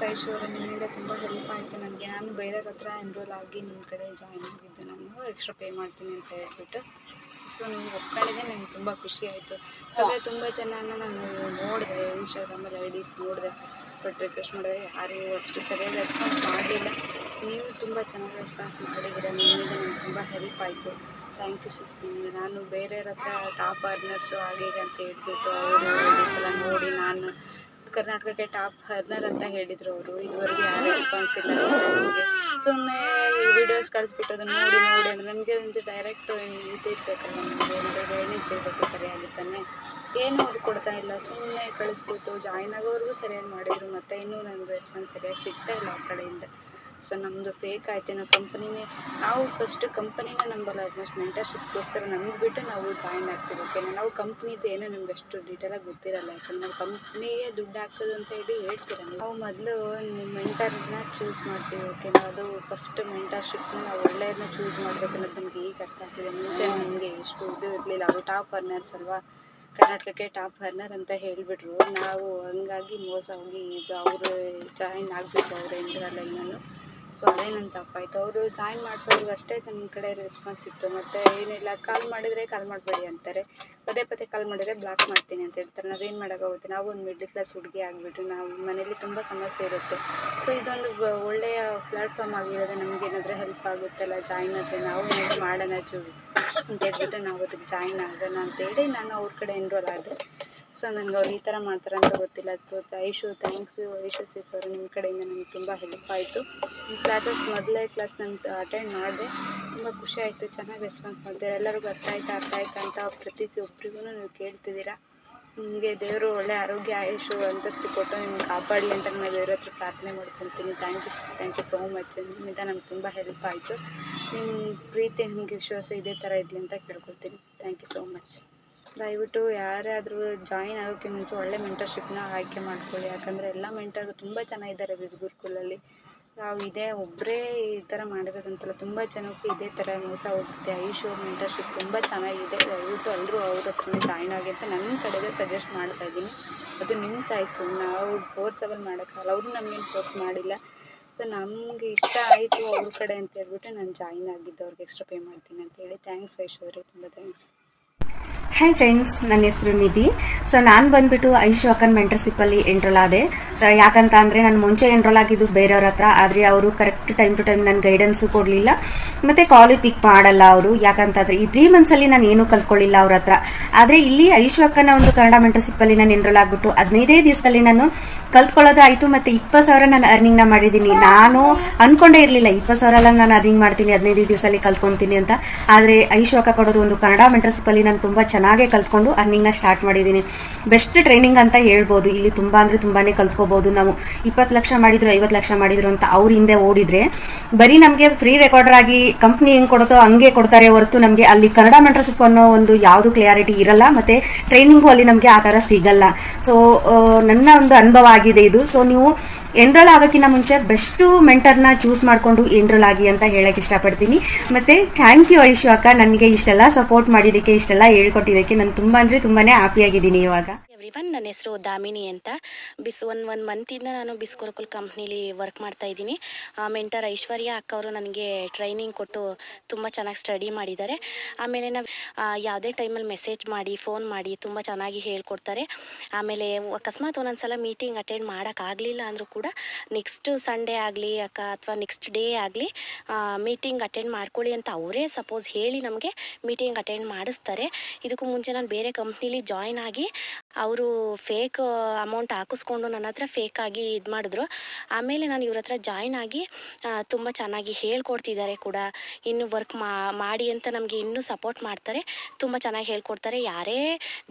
Thanks ಐಶ್ವರ್ಯ, ನಿಮ್ಮಿಂದ ತುಂಬ help ಆಯಿತು ನನಗೆ. ನಾನು ಬೇರೆಯವ್ರ ಹತ್ರ ಎನ್ರೋಲ್ ಆಗಿ ನಿಮ್ಮ ಕಡೆ ಜಾಯ್ನ್ ಆಗಿದ್ದು, ನಾನು ಎಕ್ಸ್ಟ್ರಾ ಪೇ ಮಾಡ್ತೀನಿ ಅಂತ ಹೇಳ್ಬಿಟ್ಟು. ಸೊ ನೀವು ಒಪ್ಕೊಂಡಿದ್ದೆ ನನಗೆ ತುಂಬ ಖುಷಿ ಆಯಿತು. ಆದರೆ ತುಂಬ ಜನನ ನಾನು ನೋಡಿದೆ, ಇನ್ಸ್ಟಾಗ್ರಾಮಲ್ಲಿ ಐಡೀಸ್ ನೋಡಿದೆ, ಬಟ್ ರಿಕ್ವೆಸ್ಟ್ ಮಾಡಿದ್ರೆ ಯಾರು ಅಷ್ಟು ಸರಿಯಾಗಿ ರೆಸ್ಪಾನ್ಸ್ ಮಾಡಲಿಲ್ಲ. ನೀವು ತುಂಬ ಚೆನ್ನಾಗಿ ರೆಸ್ಪಾನ್ಸ್ ಮಾಡಿದ್ದೀರ, ನಿಮ್ಮಿಂದ ನನಗೆ ತುಂಬ ಹೆಲ್ಪ್ ಆಯಿತು. Thank you sis. ನಿಮಗೆ ನಾನು ಬೇರೆಯವ್ರ ಹತ್ರ ಟಾಪ್ ಅರ್ನರ್ಸು ಹಾಗೆ ಅಂತ ಹೇಳ್ಬಿಟ್ಟು ಅವರು ಎಲ್ಲ ನೋಡಿ ನಾನು ಕರ್ನಾಟಕಕ್ಕೆ ಟಾಪ್ ಅರ್ನರ್ ಅಂತ ಹೇಳಿದರು ಅವರು. ಇದುವರೆಗೆ ಯಾರು ರೆಸ್ಪಾನ್ಸ್ ಇಲ್ಲ ನಮಗೆ. ಸುಮ್ಮನೆ ವೀಡಿಯೋಸ್ ಕಳಿಸ್ಬಿಟ್ಟು ಅದನ್ನು ನೋಡಿ ಅಂದರೆ ನಮಗೆ ಒಂದು ಡೈರೆಕ್ಟ್ ಇದು ಇರಬೇಕಲ್ಲ, ನಮಗೆ ಏನಾದರೂ ಗೈಡೆನ್ಸ್ ಇರಬೇಕು ಸರಿಯಾಗಿ ತಾನೆ. ಏನೂ ಅವ್ರು ಕೊಡ್ತಾ ಇಲ್ಲ, ಸುಮ್ಮನೆ ಕಳಿಸ್ಬಿಟ್ಟು ಜಾಯ್ನ್ ಆಗೋವರೆಗೂ ಸರಿಯಾಗಿ ಮಾಡಿದರು, ಮತ್ತು ಇನ್ನೂ ನನಗೆ ರೆಸ್ಪಾನ್ಸ್ ಸರಿಯಾಗಿ ಸಿಗ್ತಾ ಇಲ್ಲ ಆ ಕಡೆಯಿಂದ. ಸೊ ನಮ್ಮದು ಫೇಕ್ ಆಯ್ತು. ನಾವು ಫಸ್ಟ್ ಕಂಪನಿನೇ ನಂಬಲ್ಲ. ಆಲ್ಮೋಸ್ಟ್ ಮೆಂಟರ್ಶಿಪ್ಗೋಸ್ಕರ ನಮ್ಗೆ ಬಿಟ್ಟು ನಾವು ಜಾಯ್ನ್ ಆಗ್ತೀವಿ. ಓಕೆನಾ, ನಾವು ಕಂಪ್ನಿದು ಏನೋ ನಮ್ಗೆ ಅಷ್ಟು ಡೀಟೇಲಾಗಿ ಗೊತ್ತಿರಲ್ಲ. ಯಾಕಂದ್ರೆ ನಾವು ಕಂಪ್ನಿಗೆ ದುಡ್ಡು ಹಾಕೋದು ಅಂತ ಹೇಳ್ತೀರ. ನಾವು ಮೊದಲು ನಿಮ್ಮ ಮೆಂಟರ್ನ ಚೂಸ್ ಮಾಡ್ತೀವಿ. ಓಕೆನಾ, ಅದು ಫಸ್ಟ್ ಮೆಂಟರ್ಶಿಪ್ನ ನಾವು ಒಳ್ಳೆಯದನ್ನ ಚೂಸ್ ಮಾಡಬೇಕು ಅನ್ನೋದು ನಮಗೆ ಈಗ ಅರ್ಥ ಆಗ್ತಿದೆ. ಮುಂಚೆ ನಮಗೆ ಎಷ್ಟು ಇದು ಇರಲಿಲ್ಲ. ಅವರು ಟಾಪ್ ಅರ್ನರ್ಸ್ ಅಲ್ವಾ, ಕರ್ನಾಟಕಕ್ಕೆ ಟಾಪ್ ಅರ್ನರ್ ಅಂತ ಹೇಳಿಬಿಟ್ರು. ನಾವು ಹಂಗಾಗಿ ಮೋಸ ಹೋಗಿ ಇದು ಅವರು ಜಾಯಿನ್ ಆಗಬೇಕು ಅವ್ರ ಎಂಟ್ರಲ್ಲಿ ನಾನು. ಸೊ ಅದೇ ನನ್ನ ತಪ್ಪಾಯಿತು. ಅವರು ಜಾಯಿನ್ ಮಾಡಿಸೋರ್ಗು ಅಷ್ಟೇ ನನ್ನ ಕಡೆ ರೆಸ್ಪಾನ್ಸ್ ಇತ್ತು. ಮತ್ತು ಏನಿಲ್ಲ, ಕಾಲ್ ಮಾಡಿದರೆ ಕಾಲ್ ಮಾಡಬೇಡಿ ಅಂತಾರೆ, ಪದೇ ಪದೇ ಕಾಲ್ ಮಾಡಿದರೆ ಬ್ಲಾಕ್ ಮಾಡ್ತೀನಿ ಅಂತ ಹೇಳ್ತಾರೆ. ನಾವೇನು ಮಾಡೋಕ್ಕಾಗುತ್ತೆ? ನಾವು ಒಂದು ಮಿಡ್ಲ್ ಕ್ಲಾಸ್ ಹುಡುಗಿ ಆಗಿಬಿಟ್ಟು ನಾವು ಮನೇಲಿ ತುಂಬ ಸಮಸ್ಯೆ ಇರುತ್ತೆ. ಸೊ ಇದೊಂದು ಒಳ್ಳೆಯ ಪ್ಲ್ಯಾಟ್ಫಾರ್ಮ್ ಆಗಿರೋದು, ನಮಗೇನಾದರೂ ಹೆಲ್ಪ್ ಆಗುತ್ತಲ್ಲ ಜಾಯಿನ್ ಆದರೆ, ನಾವು ಏನಾದರೂ ಮಾಡೋಣ ಅಂತ ಹೇಳ್ಬಿಟ್ಟು ನಾವು ಅದಕ್ಕೆ ಜಾಯಿನ್ ಆಗೋಣ ಅಂತೇಳಿ ನಾನು ಅವ್ರ ಕಡೆ ಎನ್ರೋಲ್ ಆದೆ. ಸೊ ನನಗೆ ಅವ್ರು ಈ ಥರ ಮಾಡ್ತಾರೆ ಅಂತ ಗೊತ್ತಿಲ್ಲ. ಐಶು ಥ್ಯಾಂಕ್ಸು ಐಶು ಸಿಸ್ ಅವರು, ನಿಮ್ಮ ಕಡೆಯಿಂದ ನನಗೆ ತುಂಬ ಹೆಲ್ಪ್ ಆಯಿತು. ಕ್ಲಾಸಸ್ ಮೊದಲೇ ಕ್ಲಾಸ್ ನಾನು ಅಟೆಂಡ್ ಮಾಡಿದೆ, ತುಂಬ ಖುಷಿ ಆಯಿತು. ಚೆನ್ನಾಗಿ ರೆಸ್ಪಾನ್ಸ್ ಮಾಡಿದೆ. ಎಲ್ಲರಿಗೂ ಅರ್ಥ ಆಯ್ತಾ ಅಂತ ಒಬ್ಬರಿಗೂ ನೀವು ಕೇಳ್ತಿದ್ದೀರಾ. ನಿಮಗೆ ದೇವರು ಒಳ್ಳೆ ಆರೋಗ್ಯ ಆಯುಷು ಅಂತಸ್ತು ಕೊಟ್ಟು ನಿಮ್ಗೆ ಕಾಪಾಡಲಿ ಅಂತ ನಾನು ದೇವ್ರ ಹತ್ರ ಪ್ರಾರ್ಥನೆ ಮಾಡ್ಕೊತೀನಿ. Thank you so much. ನಿಮ್ಮಿಂದ ನಮ್ಗೆ ತುಂಬ ಹೆಲ್ಪ್ ಆಯಿತು. ನಿಮ್ಮ ಪ್ರೀತಿ, ನಿಮಗೆ ವಿಶ್ವಾಸ ಇದೇ ಥರ ಇರಲಿ ಅಂತ ಕೇಳ್ಕೊತೀನಿ. Thank you so much. ದಯವಿಟ್ಟು ಯಾರಾದರೂ ಜಾಯಿನ್ ಆಗೋಕ್ಕೆ ಮುಂಚೆ ಒಳ್ಳೆ ಮೆಂಟರ್ಶಿಪ್ನ ಆಯ್ಕೆ ಮಾಡ್ಕೊಳ್ಳಿ. ಯಾಕಂದರೆ ಎಲ್ಲ ಮೆಂಟರು ತುಂಬ ಚೆನ್ನಾಗಿದ್ದಾರೆ ಗುರುಕುಲಲ್ಲಿ. ನಾವು ಇದೇ ಒಬ್ಬರೇ ಈ ಥರ ಮಾಡಿರೋದಂತಲ್ಲ, ತುಂಬ ಜನಕ್ಕೆ ಇದೇ ಥರ ಮೋಸ ಹೋಗುತ್ತೆ. ಐಶು ಮೆಂಟರ್ಶಿಪ್ ತುಂಬ ಚೆನ್ನಾಗಿದೆ. ದಯವಿಟ್ಟು ಎಲ್ಲರೂ ಅವ್ರ ಹತ್ರನೇ ಜಾಯ್ನ್ ಆಗಿ ಅಂತ ನನ್ನ ಕಡೆಗೆ ಸಜೆಸ್ಟ್ ಮಾಡ್ತಾಯಿದ್ದೀನಿ. ಅದು ನಿಮ್ಮ ಚಾಯ್ಸು, ನಾವು ಫೋರ್ಸಬಲ್ ಮಾಡೋಕ್ಕಾಗಲ್ಲ. ಅವರು ನಮಗೇನು ಫೋರ್ಸ್ ಮಾಡಿಲ್ಲ. ಸೊ ನಮಗೆ ಇಷ್ಟ ಆಯಿತು ಅವ್ರ ಕಡೆ ಅಂತ ಹೇಳ್ಬಿಟ್ಟು ನಾನು ಜಾಯಿನ್ ಆಗಿದ್ದು. ಅವ್ರಿಗೆ ಎಕ್ಸ್ಟ್ರಾ ಪೇ ಮಾಡ್ತೀನಿ ಅಂತ ಹೇಳಿ. ಥ್ಯಾಂಕ್ಸ್ ಐಶ್ವರ್ಯ, ತುಂಬ ಥ್ಯಾಂಕ್ಸ್. ಹಾಯ್ ಫ್ರೆಂಡ್ಸ್, ನನ್ನ ಹೆಸರು ನಿಧಿ. ಸೊ ನಾನು ಬಂದ್ಬಿಟ್ಟು ಐಶು ಅಕ್ಕನ್ ಮೆಂಟರ್ಶಿಪ್ಪಲ್ಲಿ ಎನ್ರೋಲ್ ಆದೆ. ಸೊ ಯಾಕಂತ ಅಂದರೆ ನಾನು ಮುಂಚೆ ಎನ್ರೋಲ್ ಆಗಿದ್ದು ಬೇರೆಯವ್ರ ಹತ್ರ, ಆದರೆ ಅವರು ಕರೆಕ್ಟ್ ಟೈಮ್ ಟು ಟೈಮ್ ನನ್ನ ಗೈಡೆನ್ಸು ಕೊಡಲಿಲ್ಲ, ಮತ್ತು ಕಾಲು ಪಿಕ್ ಮಾಡಲ್ಲ ಅವರು. ಯಾಕಂತಂದರೆ ಈ 3 ಮಂತ್ಸಲ್ಲಿ ನಾನು ಏನೂ ಕಲ್ತ್ಕೊಳ್ಳಿಲ್ಲ ಅವ್ರ ಹತ್ರ. ಆದರೆ ಇಲ್ಲಿ ಐಶು ಅಕ್ಕನ ಒಂದು ಕನ್ನಡ ಮೆಂಟರ್ಶಿಪ್ಪಲ್ಲಿ ನಾನು ಎನ್ರೋಲ್ ಆಗಿಬಿಟ್ಟು 15 ದಿವಸದಲ್ಲಿ ನಾನು ಕಲ್ತ್ಕೊಳ್ಳೋದಾಯಿತು. ಮತ್ತು 20,000 ನಾನು ಅರ್ನಿಂಗ್ನ ಮಾಡಿದ್ದೀನಿ. ನಾನು ಅನ್ಕೊಂಡೇ ಇರಲಿಲ್ಲ 20,000 ನಾನು ಅರ್ನಿಂಗ್ ಮಾಡ್ತೀನಿ 15 ದಿವಸದಲ್ಲಿ ಕಲ್ತ್ಕೊತೀನಿ ಅಂತ. ಆದರೆ ಐಶು ಅಕ್ಕ ಕೊಡೋದು ಒಂದು ಕನ್ನಡ ಮೆಂಟರ್ಶಿಪ್ಪಲ್ಲಿ ನಾನು ತುಂಬ ಚೆನ್ನಾಗೇ ಕಲ್ತ್ಕೊಂಡು ಅರ್ನಿಂಗ್ನ ಸ್ಟಾರ್ಟ್ ಮಾಡಿದ್ದೀನಿ. ಬೆಸ್ಟ್ ಟ್ರೈನಿಂಗ್ ಅಂತ ಹೇಳ್ಬೋದು. ಇಲ್ಲಿ ತುಂಬ ಅಂದರೆ ತುಂಬಾನೇ ಕಲ್ತ್ಕೋಬಹುದು. ನಾವು 20 ಲಕ್ಷ ಮಾಡಿದ್ರು 50 ಲಕ್ಷ ಮಾಡಿದ್ರು ಅಂತ ಅವ್ರ ಹಿಂದೆ ಓಡಿದ್ರೆ ಬರೀ ನಮಗೆ ಫ್ರೀ ರೆಕಾರ್ಡರ್ ಆಗಿ ಕಂಪ್ನಿ ಹೆಂಗೆ ಕೊಡುತ್ತೋ ಹಂಗೆ ಕೊಡ್ತಾರೆ ಹೊರತು ನಮಗೆ ಅಲ್ಲಿ ಕನ್ನಡ ಮೆಂಟರ್ಶಿಪ್ ಅನ್ನೋ ಒಂದು ಯಾವುದು ಕ್ಲಿಯಾರಿಟಿ ಇರಲ್ಲ. ಮತ್ತೆ ಟ್ರೈನಿಂಗು ಅಲ್ಲಿ ನಮಗೆ ಆ ಥರ ಸಿಗಲ್ಲ. ಸೊ ನನ್ನ ಒಂದು ಅನುಭವ ಆಗಿದೆ ಇದು. ಸೊ ನೀವು ಎನ್ರೋಲ್ ಆಗೋಕ್ಕಿಂತ ಮುಂಚೆ ಬೆಸ್ಟ್ ಮೆಂಟರ್ನ ಚೂಸ್ ಮಾಡಿಕೊಂಡು ಎನ್ರೋಲ್ ಆಗಿ ಅಂತ ಹೇಳಕ್ಕೆ ಇಷ್ಟಪಡ್ತೀನಿ. ಮತ್ತೆ ಥ್ಯಾಂಕ್ ಯು ಐಶು ಅಕ್ಕ, ನನಗೆ ಇಷ್ಟೆಲ್ಲ ಸಪೋರ್ಟ್ ಮಾಡಿದ್ದಕ್ಕೆ, ಇಷ್ಟೆಲ್ಲ ಹೇಳ್ಕೊಟ್ಟಿದ್ದಕ್ಕೆ ನಾನು ತುಂಬ ಅಂದರೆ ತುಂಬಾನೇ ಹ್ಯಾಪಿಯಾಗಿದ್ದೀನಿ ಇವಾಗ. ಎವ್ರಿವನ್, ನನ್ನ ಹೆಸರು ದಾಮಿನಿ ಅಂತ. ಒನ್ ಮಂತಿಂದ ನಾನು ಬಿಸ್ಕೊರಕುಲ್ ಕಂಪ್ನಿಲಿ ವರ್ಕ್ ಮಾಡ್ತಾ ಇದ್ದೀನಿ. ಮೆಂಟರ್ ಐಶ್ವರ್ಯ ಅಕ್ಕ ಅವರು ನನಗೆ ಟ್ರೈನಿಂಗ್ ಕೊಟ್ಟು ತುಂಬ ಚೆನ್ನಾಗಿ ಸ್ಟಡಿ ಮಾಡಿದ್ದಾರೆ. ಆಮೇಲೆ ನಾವು ಯಾವುದೇ ಟೈಮಲ್ಲಿ ಮೆಸೇಜ್ ಮಾಡಿ ಫೋನ್ ಮಾಡಿ ತುಂಬ ಚೆನ್ನಾಗಿ ಹೇಳ್ಕೊಡ್ತಾರೆ. ಆಮೇಲೆ ಅಕಸ್ಮಾತ್ ಒಂದೊಂದ್ಸಲ ಮೀಟಿಂಗ್ ಅಟೆಂಡ್ ಮಾಡೋಕ್ಕಾಗಲಿಲ್ಲ ಅಂದರೂ ಕೂಡ ನೆಕ್ಸ್ಟ್ ಸಂಡೇ ಆಗಲಿ ಅಥವಾ ನೆಕ್ಸ್ಟ್ ಡೇ ಆಗಲಿ ಮೀಟಿಂಗ್ ಅಟೆಂಡ್ ಮಾಡ್ಕೊಳ್ಳಿ ಅಂತ ಅವರೇ ಸಪೋಸ್ ಹೇಳಿ ನಮಗೆ ಮೀಟಿಂಗ್ ಅಟೆಂಡ್ ಮಾಡಿಸ್ತಾರೆ. ಇದಕ್ಕೂ ಮುಂಚೆ ನಾನು ಬೇರೆ ಕಂಪ್ನಿಲಿ ಜಾಯ್ನ್ ಆಗಿ ಅವರು ಫೇಕ್ ಅಮೌಂಟ್ ಹಾಕಿಸ್ಕೊಂಡು ನನ್ನ ಹತ್ರ ಫೇಕಾಗಿ ಇದು ಮಾಡಿದ್ರು. ಆಮೇಲೆ ನಾನು ಇವ್ರ ಹತ್ರ ಜಾಯ್ನ್ ಆಗಿ ತುಂಬ ಚೆನ್ನಾಗಿ ಹೇಳ್ಕೊಡ್ತಿದ್ದಾರೆ ಕೂಡ. ಇನ್ನು ವರ್ಕ್ ಮಾಡಿ ಅಂತ ನಮಗೆ ಇನ್ನೂ ಸಪೋರ್ಟ್ ಮಾಡ್ತಾರೆ, ತುಂಬ ಚೆನ್ನಾಗಿ ಹೇಳ್ಕೊಡ್ತಾರೆ. ಯಾರೇ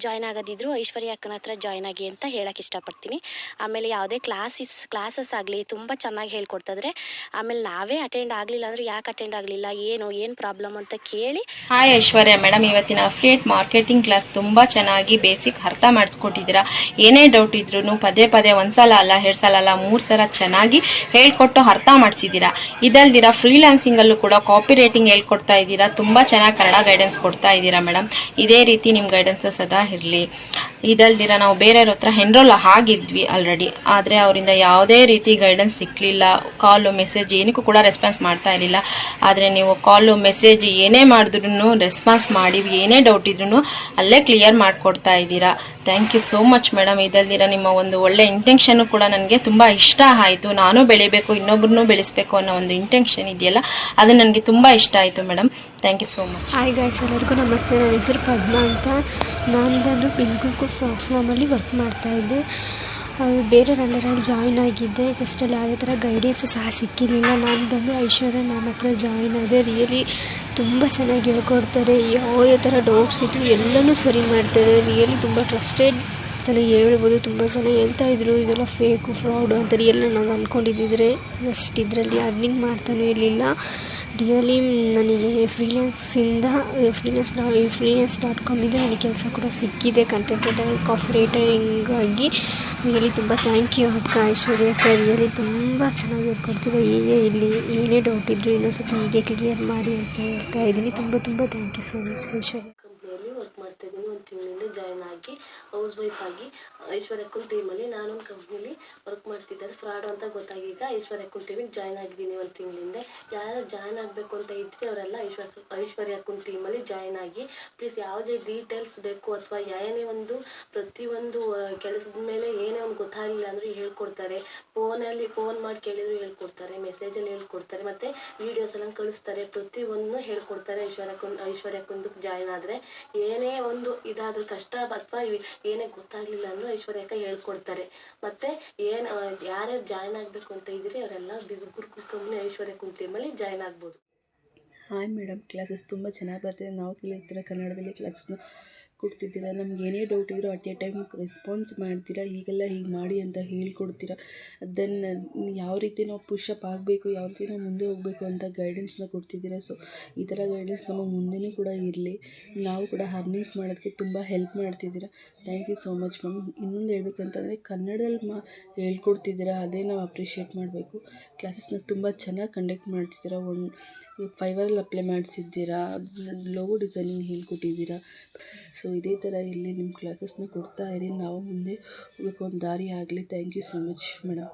ಜಾಯ್ನ್ ಆಗೋದಿದ್ರು ಐಶ್ವರ್ಯ ಅಕ್ಕನ ಹತ್ರ ಜಾಯ್ನ್ ಆಗಿ ಅಂತ ಹೇಳಕ್ಕೆ ಇಷ್ಟಪಡ್ತೀನಿ. ಆಮೇಲೆ ಯಾವುದೇ ಕ್ಲಾಸಸ್ ಆಗಲಿ ತುಂಬ ಚೆನ್ನಾಗಿ ಹೇಳ್ಕೊಡ್ತಿದ್ರೆ. ಆಮೇಲೆ ನಾವೇ ಅಟೆಂಡ್ ಆಗಲಿಲ್ಲ ಅಂದರೆ ಯಾಕೆ ಅಟೆಂಡ್ ಆಗಲಿಲ್ಲ, ಏನು ಪ್ರಾಬ್ಲಮ್ ಅಂತ ಕೇಳಿ. ಹಾಯ್ ಐಶ್ವರ್ಯ ಮೇಡಮ್, ಇವತ್ತಿನ ಅಫಿಲಿಯೇಟ್ ಮಾರ್ಕೆಟಿಂಗ್ ಕ್ಲಾಸ್ ತುಂಬ ಚೆನ್ನಾಗಿ ಬೇಸಿಕ್ ಅರ್ಥ ಮಾಡಿಸ್ಕೊಟ್ಟಿದ್ದೀರಾ. ಏನೇ ಡೌಟ್ ಇದ್ರು ಪದೇ ಪದೇ ಒಂದ್ಸಲ ಅಲ್ಲ 2 ಸಲ ಅಲ್ಲ 3 ಸಲ ಚೆನ್ನಾಗಿ ಹೇಳ್ಕೊಟ್ಟು ಅರ್ಥ ಮಾಡಿಸಿದ್ದೀರಾ. ಇದಲ್ದಿರ ಫ್ರೀಲಾನ್ಸಿಂಗ್ ಅಲ್ಲೂ ಕೂಡ ಕಾಪಿ ರೈಟಿಂಗ್ ಹೇಳ್ಕೊಡ್ತಾ ಇದ್ದೀರಾ. ತುಂಬಾ ಚೆನ್ನಾಗಿ ಕನ್ನಡ ಗೈಡೆನ್ಸ್ ಕೊಡ್ತಾ ಇದ್ದೀರಾ ಮೇಡಮ್. ಇದೇ ರೀತಿ ನಿಮ್ಮ ಗೈಡೆನ್ಸ್ ಸದಾ ಇರಲಿ. ಇದಲ್ದಿರ ನಾವು ಬೇರೆಯವ್ರ ಹತ್ರ ಎನ್ರೋಲ್ ಆಗಿದ್ವಿ ಆಲ್ರೆಡಿ. ಆದರೆ ಅವರಿಂದ ಯಾವುದೇ ರೀತಿ ಗೈಡೆನ್ಸ್ ಸಿಕ್ಕಲಿಲ್ಲ. ಕಾಲು ಮೆಸೇಜ್ ಏನಕ್ಕೂ ಕೂಡ ರೆಸ್ಪಾನ್ಸ್ ಮಾಡ್ತಾ ಇರಲಿಲ್ಲ. ಆದರೆ ನೀವು ಕಾಲು ಮೆಸೇಜ್ ಏನೇ ಮಾಡಿದ್ರು ರೆಸ್ಪಾನ್ಸ್ ಮಾಡಿ, ಏನೇ ಡೌಟ್ ಇದ್ರೂ ಅಲ್ಲೇ ಕ್ಲಿಯರ್ ಮಾಡಿಕೊಡ್ತಾ ಇದ್ದೀರಾ. Thank you so much madam. ಇದಲ್ದಿರ ನಿಮ್ಮ ಒಂದು ಒಳ್ಳೆ ಇಂಟೆನ್ಷನ್ನು ಕೂಡ ನನಗೆ ತುಂಬ ಇಷ್ಟ ಆಯಿತು. ನಾನು ಬೆಳಿಬೇಕು, ಇನ್ನೊಬ್ಬರನ್ನೂ ಬೆಳೆಸಬೇಕು ಅನ್ನೋ ಒಂದು ಇಂಟೆನ್ಷನ್ ಇದೆಯಲ್ಲ, ಅದು ನನಗೆ ತುಂಬ ಇಷ್ಟ ಆಯಿತು madam. Thank you so much. Hi guys, ಎಲ್ಲರಿಗೂ ನಮಸ್ತೆ. ನನ್ನ ಹೆಸರು ಪದ್ಮಾ ಅಂತ. ನಾನು ಬಂದು ಬಿಸ್ಗುಕ್ಕು ಫಾರ್ಮಲ್ಲಿ ವರ್ಕ್ ಮಾಡ್ತಾಯಿದ್ದೆ. ಬೇರೆಯವ್ರ ಅಂಡರಲ್ಲಿ ಜಾಯ್ನ್ ಆಗಿದ್ದೆ. ಜಸ್ಟ್ ಅಲ್ಲಿ ಯಾವುದೇ ಥರ ಗೈಡೆನ್ಸ್ ಸಹ ಸಿಕ್ಕಿರಲಿಲ್ಲ. ನಾನು ಬಂದು ಐಶ್ವರ್ಯ ಮ್ಯಾಮ್ ಹತ್ರ ಜಾಯ್ನ್ ಆದೆ. ರಿಯಲಿ ತುಂಬ ಚೆನ್ನಾಗಿ ಹೇಳ್ಕೊಡ್ತಾರೆ. ಯಾವುದೇ ಥರ ಡೌಟ್ಸ್ ಇದ್ದರೂ ಎಲ್ಲನೂ ಸರಿ ಮಾಡ್ತಾರೆ. ರಿಯಲಿ ತುಂಬ ಟ್ರಸ್ಟೆಡ್ ಅಂತಲೇ ಹೇಳ್ಬೋದು. ತುಂಬ ಜನ ಹೇಳ್ತಾಯಿದ್ರು ಇದೆಲ್ಲ ಫೇಕು, ಫ್ರಾಡು ಅಂತಾರೆ. ಎಲ್ಲ ನಾವು ಅಂದ್ಕೊಂಡಿದ್ದಿದ್ರೆ ಜಸ್ಟ್ ಇದರಲ್ಲಿ ಅರ್ನಿಂಗ್ ಮಾಡ್ತಾನೆ ಇರಲಿಲ್ಲ. ರಿಯಲಿ ನನಗೆ freelance.com ನನಗೆ ಕೆಲಸ ಕೂಡ ಸಿಕ್ಕಿದೆ. ಕಂಟೆಂಟ್ ಕಾಫಿ ರೈಟರಿಂಗ್ ಆಗಿ. ರಿಯಲಿ ತುಂಬ ಥ್ಯಾಂಕ್ ಯು ಅಕ್ಕ, ಐಶ್ವರ್ಯ ಅಕ್ಕ. ರಿಯಲಿ ತುಂಬ ಚೆನ್ನಾಗಿ ಹೇಳ್ಕೊಡ್ತೀವಿ. ಇಲ್ಲಿ ಏನೇ ಡೌಟ್ ಇದ್ದರೂ ಇನ್ನೊಂದ್ಸತಿ ಹೀಗೆ ಕ್ಲಿಯರ್ ಮಾಡಿ ಅಂತ ಹೇಳ್ತಾ ಇದ್ದೀನಿ. ತುಂಬ ಥ್ಯಾಂಕ್ ಯು ಸೋ ಮಚ್ ಐಶ್ವರ್ಯ. ಕಂಪ್ನಿಯಲ್ಲಿ ವರ್ಕ್ ಮಾಡ್ತಾ ಇದ್ದೀನಿ. ಒಂದು ತಿಂಗಳಿಂದ ಜಾಯ್ನ್ ಆಗಿ ಹೌಸ್ ವೈಫ್ ಆಗಿ ಐಶ್ವರ್ಯಕ್ಕನ ಟೀಮಲ್ಲಿ ನಾನೊಂದು ಕಂಪ್ನಿಲಿ ವರ್ಕ್ ಮಾಡ್ತಿದ್ದೆ. ಫ್ರಾಡು ಅಂತ ಗೊತ್ತಾಗಿ ಈಗ ಐಶ್ವರ್ಯಕ್ಕನ ಟೀಮಿಗೆ ಜಾಯ್ನ್ ಆಗಿದ್ದೀನಿ ಒಂದು ತಿಂಗಳಿಂದ. ಯಾರು ಜಾಯ್ನ್ ಆಗಬೇಕು ಅಂತ ಇದ್ದರೆ ಅವರೆಲ್ಲ ಐಶ್ವರ್ಯಕ್ಕನ ಟೀಮಲ್ಲಿ ಜಾಯ್ನ್ ಆಗಿ. ಪ್ಲೀಸ್ ಯಾವುದೇ ಡೀಟೇಲ್ಸ್ ಬೇಕು ಅಥವಾ ಏನೇ ಒಂದು ಪ್ರತಿಯೊಂದು ಕೆಲಸದ ಮೇಲೆ ಏನೇ ಒಂದು ಗೊತ್ತಾಗಲಿಲ್ಲ ಅಂದರೂ ಹೇಳ್ಕೊಡ್ತಾರೆ. ಫೋನ್ ಮಾಡಿ ಕೇಳಿದ್ರು ಹೇಳ್ಕೊಡ್ತಾರೆ, ಮೆಸೇಜಲ್ಲಿ ಹೇಳ್ಕೊಡ್ತಾರೆ, ಮತ್ತು ವೀಡಿಯೋಸ್ ಎಲ್ಲ ಕಳಿಸ್ತಾರೆ. ಪ್ರತಿಯೊಂದು ಹೇಳ್ಕೊಡ್ತಾರೆ. ಐಶ್ವರ್ಯಕ್ಕಂದಕ್ಕೆ ಜಾಯ್ನ್ ಆದರೆ ಏನೇ ಒಂದು ಇದಾದರೂ ಕಷ್ಟ ಅಥವಾ ಏನೇ ಗೊತ್ತಾಗಲಿಲ್ಲ ಅಂದರೂ ಐಶ್ವರ್ಯಕ್ಕ ಹೇಳ್ಕೊಡ್ತಾರೆ. ಮತ್ತು ಯಾರ್ಯಾರು ಜಾಯ್ನ್ ಆಗಬೇಕು ಅಂತ ಇದ್ದೀರಿ ಅವರೆಲ್ಲ ಗುರುಕುಲ್ ಕಂಪ್ನಿ ಐಶ್ವರ್ಯಕ್ಕನ ಟೀಮಲ್ಲಿ ಜಾಯ್ನ್ ಆಗ್ಬೋದು. ಹಾಯ್ ಮೇಡಮ್, ಕ್ಲಾಸಸ್ ತುಂಬ ಚೆನ್ನಾಗಿ ಬರ್ತಿದೆ. ನಾವು ಕಲಿತಿರೋ ಕನ್ನಡದಲ್ಲಿ ಕ್ಲಾಸಸ್ನ ಕೊಡ್ತಿದ್ದೀರಾ. ನಮ್ಗೆ ಏನೇ ಡೌಟ್ ಇದ್ದರೂ ಅಟ್ ಎ ಟೈಮ್ ರೆಸ್ಪಾನ್ಸ್ ಮಾಡ್ತೀರಾ. ಹೀಗೆಲ್ಲ ಹೀಗೆ ಮಾಡಿ ಅಂತ ಹೇಳ್ಕೊಡ್ತೀರಾ. ಅದನ್ನು ಯಾವ ರೀತಿ ನಾವು ಪುಷಪ್ ಆಗಬೇಕು, ಯಾವ ರೀತಿ ನಾವು ಮುಂದೆ ಹೋಗಬೇಕು ಅಂತ ಗೈಡೆನ್ಸ್ನ ಕೊಡ್ತಿದ್ದೀರಾ. ಸೊ ಈ ಥರ ಗೈಡೆನ್ಸ್ ನಮಗೆ ಮುಂದೆನೂ ಕೂಡ ಇರಲಿ. ನಾವು ಕೂಡ ಅರ್ನಿಂಗ್ಸ್ ಮಾಡೋದಕ್ಕೆ ತುಂಬ ಹೆಲ್ಪ್ ಮಾಡ್ತಿದ್ದೀರಾ. Thank you so much ma'am. ಇನ್ನೊಂದು ಹೇಳ್ಬೇಕಂತಂದರೆ ಕನ್ನಡದಲ್ಲಿ ಹೇಳ್ಕೊಡ್ತಿದ್ದೀರಾ, ಅದೇ ನಾವು ಅಪ್ರಿಷಿಯೇಟ್ ಮಾಡಬೇಕು. ಕ್ಲಾಸಸ್ನ ತುಂಬ ಚೆನ್ನಾಗಿ ಕಂಡಕ್ಟ್ ಮಾಡ್ತಿದ್ದೀರಾ. ಫೈವರಲ್ಲಿ ಅಪ್ಲೈ ಮಾಡಿಸಿದ್ದೀರಾ, ಲೋಗೋ ಡಿಸೈನಿಂಗ್ ಹೇಳ್ಕೊಟ್ಟಿದ್ದೀರಾ. ಸೊ ಇದೇ ಥರ ಇಲ್ಲಿ ನಿಮ್ಮ ಕ್ಲಾಸಸ್ನ ಕೊಡ್ತಾ ಇರಿ. ನಾವು ಮುಂದೆ ಹೋಗೋಕ್ಕೆ ಒಂದು ದಾರಿ ಆಗಲಿ. Thank you so much madam.